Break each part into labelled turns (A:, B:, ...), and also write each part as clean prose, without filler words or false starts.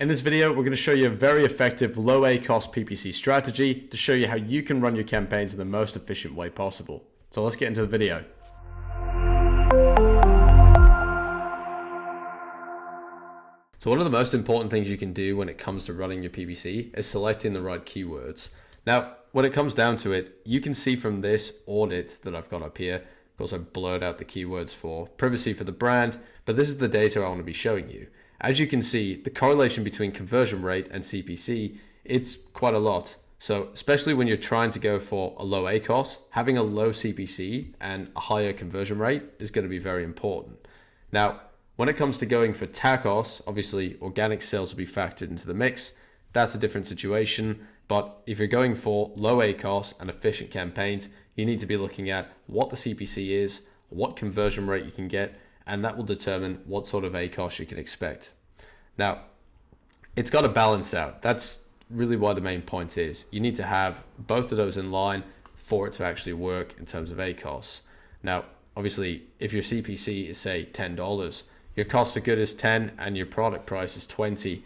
A: In this video, we're going to show you a very effective low ACOS PPC strategy to show you how you can run your campaigns in the most efficient way possible. So let's get into the video. So one of the most important things you can do when it comes to running your PPC is selecting the right keywords. Now, when it comes down to it, you can see from this audit that I've got up here, of course I've blurred out the keywords for privacy for the brand, but this is the data I want to be showing you. As you can see, the correlation between conversion rate and CPC, it's quite a lot. So especially when you're trying to go for a low ACOS, having a low CPC and a higher conversion rate is going to be very important. Now, when it comes to going for TACOS, obviously organic sales will be factored into the mix. That's a different situation. But if you're going for low ACOS and efficient campaigns, you need to be looking at what the CPC is, what conversion rate you can get, and that will determine what sort of ACOS you can expect. Now, it's got to balance out. That's really why the main point is. You need to have both of those in line for it to actually work in terms of ACOS. Now, obviously, if your CPC is, say, $10, your cost of good is 10 and your product price is 20,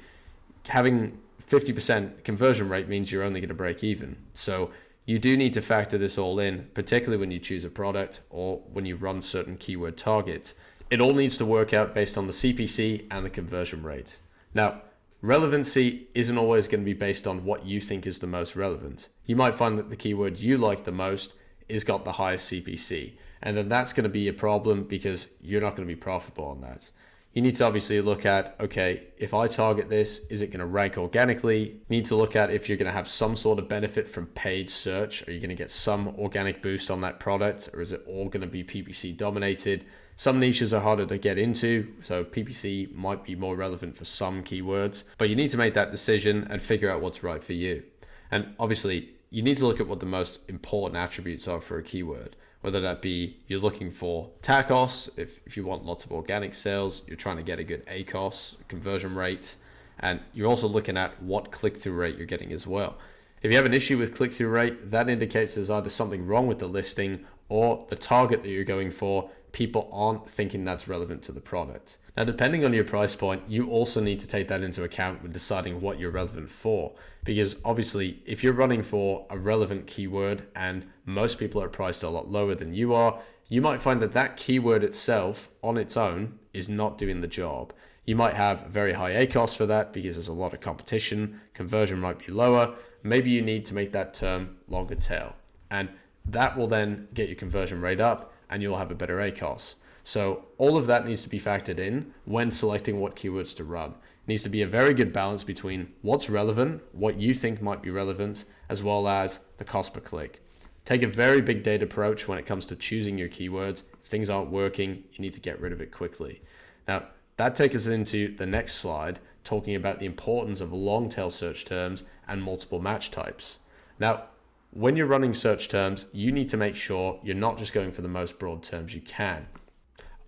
A: having 50% conversion rate means you're only going to break even. So you do need to factor this all in, particularly when you choose a product or when you run certain keyword targets. It all needs to work out based on the CPC and the conversion rate. Now, relevancy isn't always going to be based on what you think is the most relevant. You might find that the keyword you like the most is got the highest CPC, and then that's going to be a problem because you're not going to be profitable on that. You need to obviously look at, okay, if I target this, is it going to rank organically? You need to look at if you're going to have some sort of benefit from paid search. Are you going to get some organic boost on that product, or is it all going to be PPC dominated? Some niches are harder to get into, so PPC might be more relevant for some keywords, but you need to make that decision and figure out what's right for you. And obviously, you need to look at what the most important attributes are for a keyword, whether that be you're looking for TACOS, if you want lots of organic sales, you're trying to get a good ACOS, conversion rate, and you're also looking at what click-through rate you're getting as well. If you have an issue with click-through rate, that indicates there's either something wrong with the listing or the target that you're going for, people aren't thinking that's relevant to the product. Now, depending on your price point, you also need to take that into account when deciding what you're relevant for. Because obviously, if you're running for a relevant keyword and most people are priced a lot lower than you are, you might find that that keyword itself on its own is not doing the job. You might have a very high ACOS for that because there's a lot of competition, conversion might be lower. Maybe you need to make that term longer tail, and that will then get your conversion rate up and you'll have a better ACOS. So all of that needs to be factored in when selecting what keywords to run. It needs to be a very good balance between what's relevant, what you think might be relevant, as well as the cost per click. Take a very big data approach when it comes to choosing your keywords. If things aren't working, you need to get rid of it quickly. Now, that takes us into the next slide, talking about the importance of long tail search terms and multiple match types. Now, when you're running search terms, you need to make sure you're not just going for the most broad terms you can.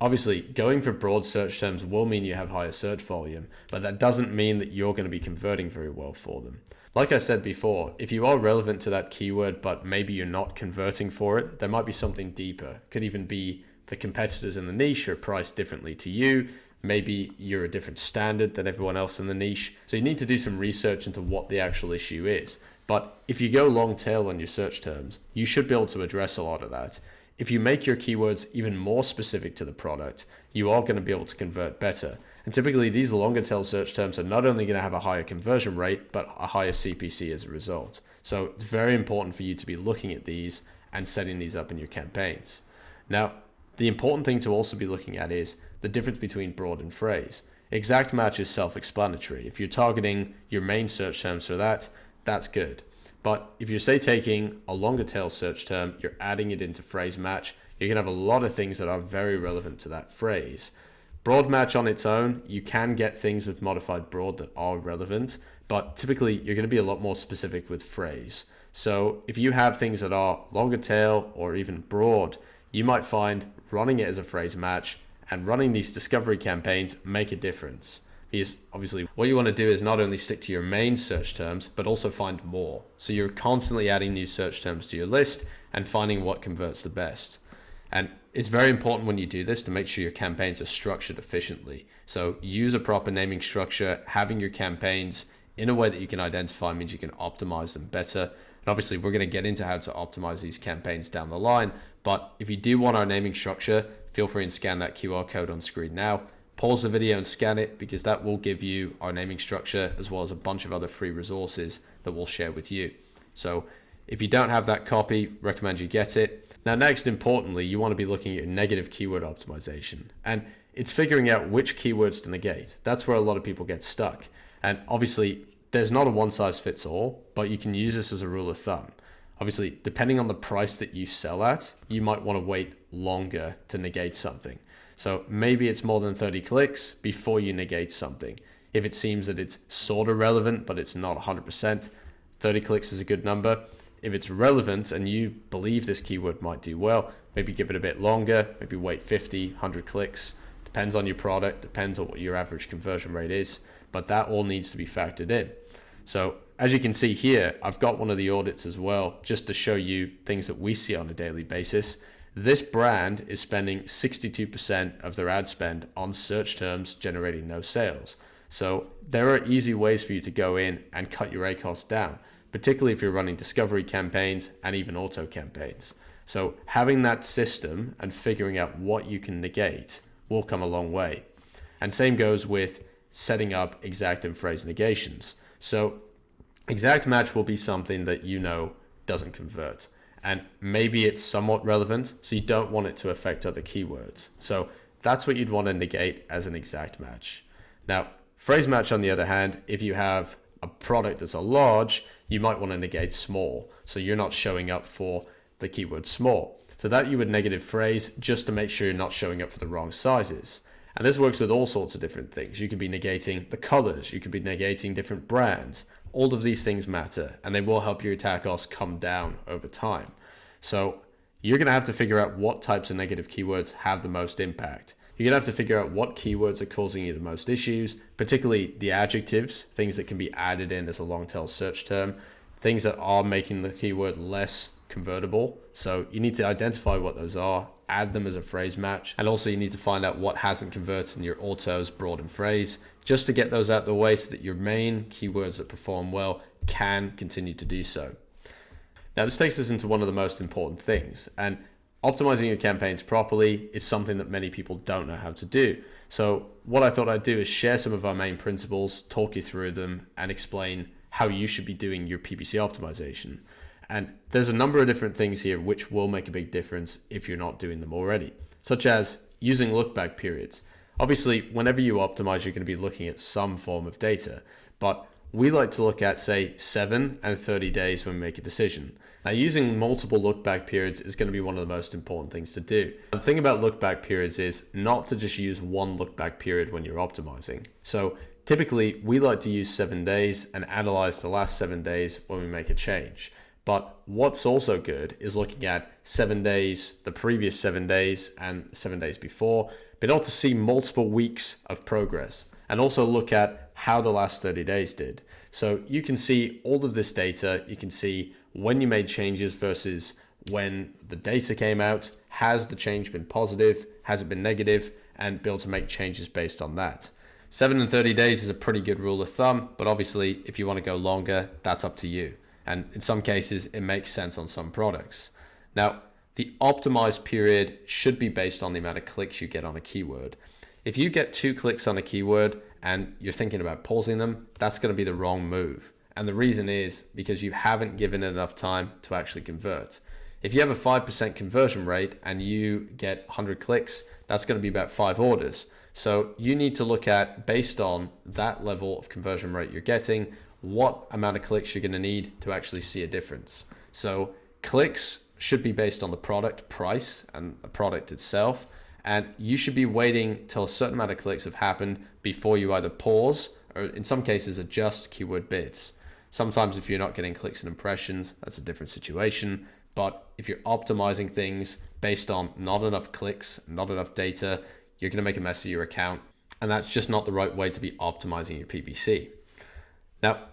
A: Obviously, going for broad search terms will mean you have higher search volume, but that doesn't mean that you're going to be converting very well for them. Like I said before, if you are relevant to that keyword, but maybe you're not converting for it, there might be something deeper. Could even be the competitors in the niche are priced differently to you. Maybe you're a different standard than everyone else in the niche. So you need to do some research into what the actual issue is. But if you go long tail on your search terms, you should be able to address a lot of that. If you make your keywords even more specific to the product, you are going to be able to convert better. And typically these longer tail search terms are not only going to have a higher conversion rate, but a higher CPC as a result. So it's very important for you to be looking at these and setting these up in your campaigns. Now, the important thing to also be looking at is the difference between broad and phrase. Exact match is self-explanatory. If you're targeting your main search terms for that, that's good. But if you're, say, taking a longer tail search term, you're adding it into phrase match, you're going to have a lot of things that are very relevant to that phrase. Broad match on its own, you can get things with modified broad that are relevant, but typically you're going to be a lot more specific with phrase. So if you have things that are longer tail or even broad, you might find running it as a phrase match and running these discovery campaigns make a difference. Because obviously what you want to do is not only stick to your main search terms, but also find more. So you're constantly adding new search terms to your list and finding what converts the best. And it's very important when you do this to make sure your campaigns are structured efficiently. So use a proper naming structure. Having your campaigns in a way that you can identify means you can optimize them better. And obviously we're going to get into how to optimize these campaigns down the line. But if you do want our naming structure, feel free and scan that QR code on screen now. Pause the video and scan it, because that will give you our naming structure as well as a bunch of other free resources that we'll share with you. So if you don't have that copy, recommend you get it. Now, next, importantly, you want to be looking at negative keyword optimization, and it's figuring out which keywords to negate. That's where a lot of people get stuck. And obviously there's not a one size fits all, but you can use this as a rule of thumb. Obviously, depending on the price that you sell at, you might want to wait longer to negate something. So maybe it's more than 30 clicks before you negate something. If it seems that it's sort of relevant, but it's not 100%, 30 clicks is a good number. If it's relevant and you believe this keyword might do well, maybe give it a bit longer, maybe wait 50, 100 clicks. Depends on your product, depends on what your average conversion rate is, but that all needs to be factored in. So as you can see here, I've got one of the audits as well, just to show you things that we see on a daily basis. This brand is spending 62% of their ad spend on search terms generating no sales. So there are easy ways for you to go in and cut your ACOS down, particularly if you're running discovery campaigns and even auto campaigns. So having that system and figuring out what you can negate will come a long way. And same goes with setting up exact and phrase negations. So exact match will be something that you know doesn't convert. And maybe it's somewhat relevant, so you don't want it to affect other keywords. So that's what you'd want to negate as an exact match. Now, phrase match, on the other hand, if you have a product that's a large, you might want to negate small. So you're not showing up for the keyword small. So that you would negative phrase just to make sure you're not showing up for the wrong sizes. And this works with all sorts of different things. You could be negating the colors, you could be negating different brands. All of these things matter, and they will help your ACOS come down over time. So you're going to have to figure out what types of negative keywords have the most impact. You're going to have to figure out what keywords are causing you the most issues, particularly the adjectives, things that can be added in as a long tail search term, things that are making the keyword less convertible. So you need to identify what those are, add them as a phrase match, and also you need to find out what hasn't converted in your autos, broad, and phrase, just to get those out of the way so that your main keywords that perform well can continue to do so. Now, this takes us into one of the most important things, and optimizing your campaigns properly is something that many people don't know how to do. So what I thought I'd do is share some of our main principles, talk you through them, and explain how you should be doing your PPC optimization. And there's a number of different things here which will make a big difference if you're not doing them already, such as using look-back periods. Obviously, whenever you optimize, you're going to be looking at some form of data, but we like to look at, say, 7 and 30 days when we make a decision. Now, using multiple look-back periods is going to be one of the most important things to do. The thing about look-back periods is not to just use one look-back period when you're optimizing. So typically, we like to use 7 days and analyze the last 7 days when we make a change. But what's also good is looking at 7 days, the previous 7 days, and 7 days before, being able to see multiple weeks of progress, and also look at how the last 30 days did. So you can see all of this data. You can see when you made changes versus when the data came out. Has the change been positive? Has it been negative? And be able to make changes based on that. 7 and 30 days is a pretty good rule of thumb, but obviously if you want to go longer, that's up to you. And in some cases, it makes sense on some products. Now, the optimized period should be based on the amount of clicks you get on a keyword. If you get 2 clicks on a keyword and you're thinking about pausing them, that's going to be the wrong move. And the reason is because you haven't given it enough time to actually convert. If you have a 5% conversion rate and you get 100 clicks, that's going to be about 5 orders. So you need to look at, based on that level of conversion rate you're getting, what amount of clicks you're going to need to actually see a difference. So clicks should be based on the product price and the product itself. And you should be waiting till a certain amount of clicks have happened before you either pause or in some cases adjust keyword bids. Sometimes if you're not getting clicks and impressions, that's a different situation. But if you're optimizing things based on not enough clicks, not enough data, you're going to make a mess of your account. And that's just not the right way to be optimizing your PPC. Now,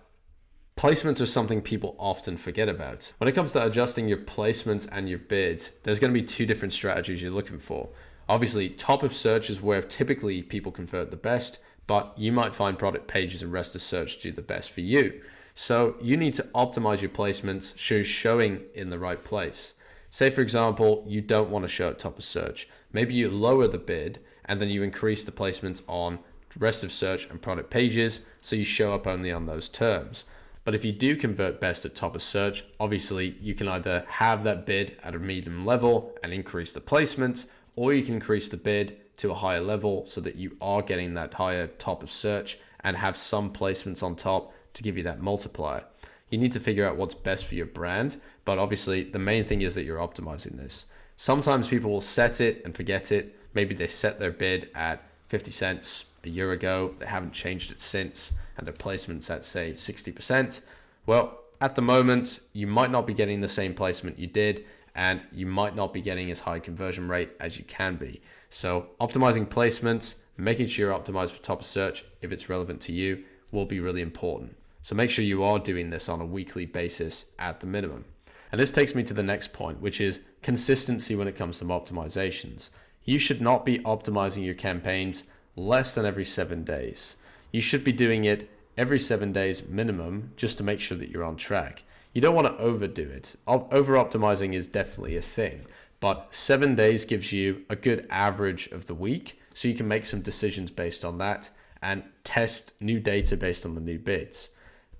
A: Placements are something people often forget about. When it comes to adjusting your placements and your bids, there's going to be two different strategies you're looking for. Obviously, top of search is where typically people convert the best, but you might find product pages and rest of search do the best for you. So you need to optimize your placements showing in the right place. Say, for example, you don't want to show at top of search. Maybe you lower the bid and then you increase the placements on rest of search and product pages so you show up only on those terms. But if you do convert best at top of search, obviously you can either have that bid at a medium level and increase the placements, or you can increase the bid to a higher level so that you are getting that higher top of search and have some placements on top to give you that multiplier. You need to figure out what's best for your brand, but obviously the main thing is that you're optimizing this. Sometimes people will set it and forget it. Maybe they set their bid at 50 cents a year ago, they haven't changed it since, and their placements at say 60%. Well, at the moment, you might not be getting the same placement you did, and you might not be getting as high conversion rate as you can be. So optimizing placements, making sure you're optimized for top of search if it's relevant to you will be really important. So make sure you are doing this on a weekly basis at the minimum. And this takes me to the next point, which is consistency when it comes to optimizations. You should not be optimizing your campaigns less than every 7 days. You should be doing it every 7 days minimum just to make sure that you're on track. You don't want to overdo it. Over optimizing is definitely a thing, but 7 days gives you a good average of the week, so you can make some decisions based on that and test new data based on the new bids.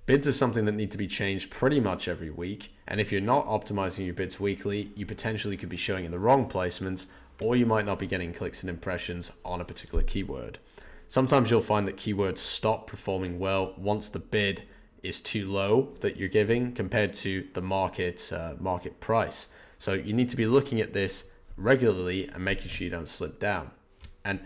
A: Bids are something that need to be changed pretty much every week, and if you're not optimizing your bids weekly, you potentially could be showing in the wrong placements, or you might not be getting clicks and impressions on a particular keyword. Sometimes you'll find that keywords stop performing well once the bid is too low that you're giving compared to the market price. So you need to be looking at this regularly and making sure you don't slip down. And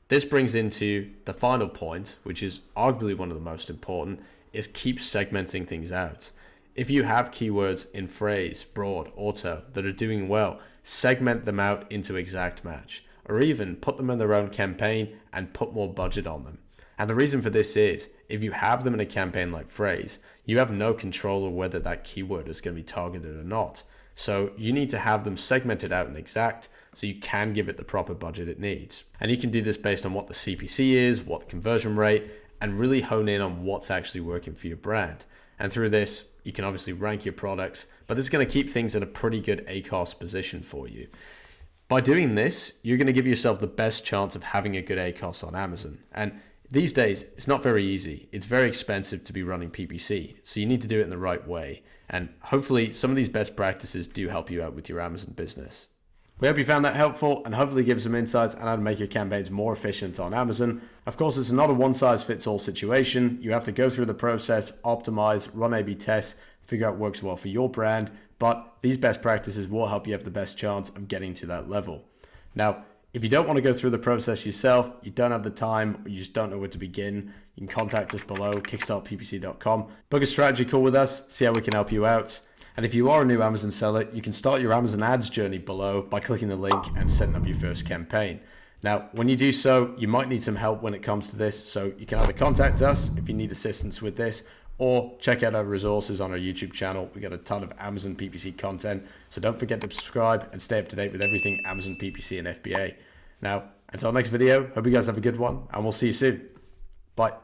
A: this brings into the final point, which is arguably one of the most important, is keep segmenting things out. If you have keywords in phrase, broad, auto that are doing well, segment them out into exact match, or even put them in their own campaign and put more budget on them. And the reason for this is, if you have them in a campaign like phrase, you have no control of whether that keyword is going to be targeted or not. So you need to have them segmented out and exact so you can give it the proper budget it needs. And you can do this based on what the CPC is, what the conversion rate, and really hone in on what's actually working for your brand. And through this, you can obviously rank your products, but this is going to keep things in a pretty good ACOS position for you. By doing this, you're going to give yourself the best chance of having a good ACOS on Amazon. And these days, it's not very easy. It's very expensive to be running PPC, so you need to do it in the right way. And hopefully some of these best practices do help you out with your Amazon business. We hope you found that helpful and hopefully give some insights on how to make your campaigns more efficient on Amazon. Of course, it's not a one-size-fits-all situation. You have to go through the process, optimize, run A/B tests, figure out what works well for your brand, but these best practices will help you have the best chance of getting to that level. Now, if you don't want to go through the process yourself, you don't have the time, or you just don't know where to begin, you can contact us below, KickstartPPC.com. Book a strategy call with us, see how we can help you out. And if you are a new Amazon seller, you can start your Amazon ads journey below by clicking the link and setting up your first campaign. Now, when you do so, you might need some help when it comes to this, so you can either contact us if you need assistance with this, or check out our resources on our YouTube channel. We got a ton of Amazon PPC content, so don't forget to subscribe and stay up to date with everything Amazon PPC and FBA. Now, until next video, hope you guys have a good one, and we'll see you soon. Bye.